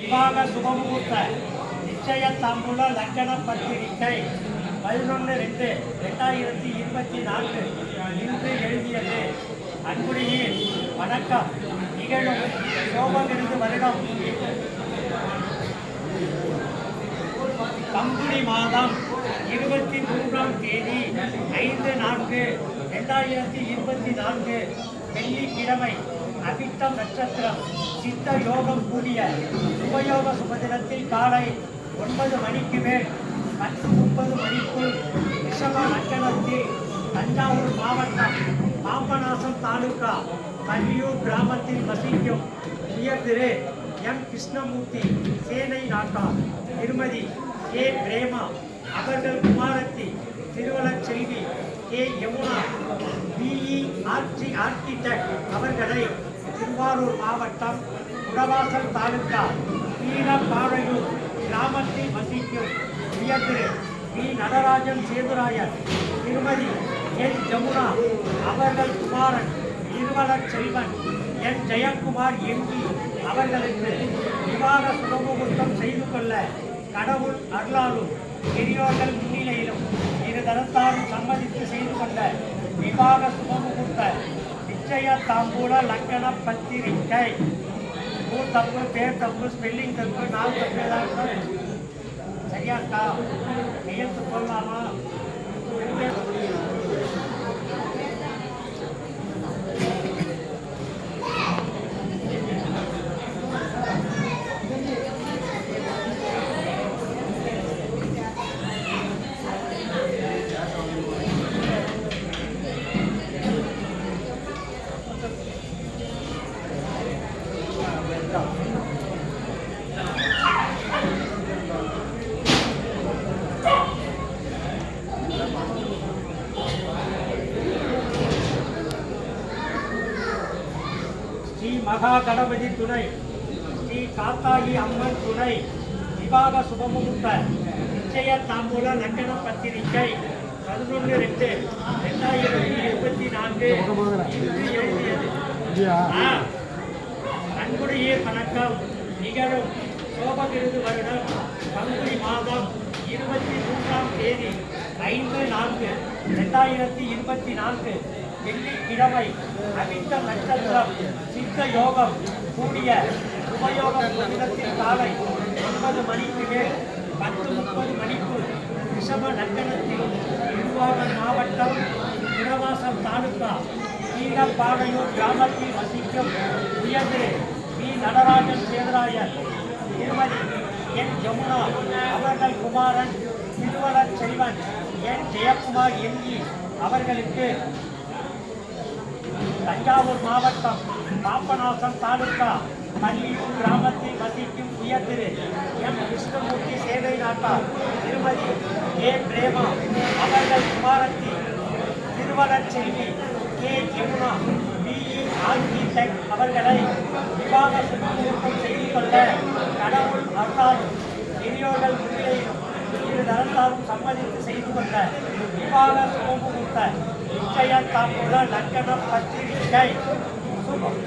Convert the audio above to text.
விவாக சுபமுகூர்த்த நிச்சய தாம்பூல லக்கண பத்திரிகை 11/2/2024 இன்று எழுதியது. அன்புடையீர் வணக்கம். நிகழும் சோபகிருது வருடம் பங்குனி மாதம் 23ஆம் தேதி 5/4/2024 வெள்ளிக்கிழமை அவிட்டம் நட்சத்திரம் சித்த யோகம் கூடிய சுபயோக சுபதினத்தில் காலை 9 மணிக்கு மேல் 10:30 மணிக்குள் ரிஷப லக்கணத்தில் தஞ்சாவூர் மாவட்டம் பாபநாசம் தாலுகா பள்ளியூர் கிராமத்தில் வசிக்கும் உயர் திரு எம் கிருஷ்ணமூர்த்தி சேனை நாட்டார் திருமதி கே பிரேமா அவர்கள் குமாரத்தி திருவளச்செல்வி கே யமுனா பிஇ ஆர்கிடெக்ட் அவர்களை திருவாரூர் மாவட்டம் குடவாசல் தாலுகா கீழப்பாளையூர் கிராமத்தில் வசிக்கும் உயர் திரு வி நடராஜன் சேதுராயர் திருமதி என் யமுனா அவர்கள் குமாரன் திருவளச்செல்வன் என் ஜெயக்குமார் எம்பி அவர்களுக்கு விவாக சுபமுகூர்த்தம் செய்து கொள்ள கடவுள் அருளாலும் பெரியோர்கள் முன்னிலையிலும் இரு தரத்தாரும் சம்மதித்து செய்து கொண்ட விவாக சுபமுகூர்த்த நிச்சய தாம்பூல லக்கண பத்திரிகை. ஊர் தப்பு, பேர் தப்பு, ஸ்பெல்லிங் தப்பு, நாள் தப்பு ஏதாவது சரியா இருக்கா? கையெழுத்து போடலாமா? ஸ்ரீ மகா கணபதி துணை, ஸ்ரீ காத்தாயி அம்மன் துணை, விவாக சுபமுகூர்த்த நிச்சய தாம்பூல லக்கண பத்திரிகை 11/2/2024 இன்று எழுதியது. அன்புடையீர் வணக்கம். நிகழும் சோபகிருது வருடம் பங்குனி மாதம் 23ஆம் தேதி 5/4/2024 வெள்ளிக்கிழமை அவிட்டம் நட்சத்திரம் சித்த யோகம் கூடிய சுபயோகம் தினத்தில் காலை 9 மணிக்கு மேல் 10:30 மணிக்குள் ரிஷப லக்கணத்தில் திருவாரூர் மாவட்டம் குடவாசல் தாலுகா கீழப்பாளையூர் கிராமத்தில் வசிக்கும் உயர் திரு வி நடராஜன் சேதுராயர் திருமதி என் யமுனா அவர்கள் குமாரன் திருவளச்செல்வன் என் ஜெயக்குமார் எம்பி அவர்களுக்கு தஞ்சாவூர் மாவட்டம் பாபநாசம் தாலுகா பள்ளியூர் கிராமத்தில் வசிக்கும் உயர் திரு எம் கிருஷ்ணமூர்த்தி சேவை நாட்டார் திருமதி கே பிரேமா அவர்கள் குமாரத்தி திருவளச்செல்வி கே யமுனா பிஇ ஆர்கிடெக்ட் அவர்களை விவாக சுபமுகூர்த்தம் செய்து கொள்ள கடவுள் அருளாலும் பெரியோர்கள் முன்னிலையிலும் இரு தரத்தாரும் சம்மதித்து செய்து கொண்ட விவாக சுபமுகூர்த்த நிச்சய தாம்பூல லக்கண பத்திரிகை. சுபம்.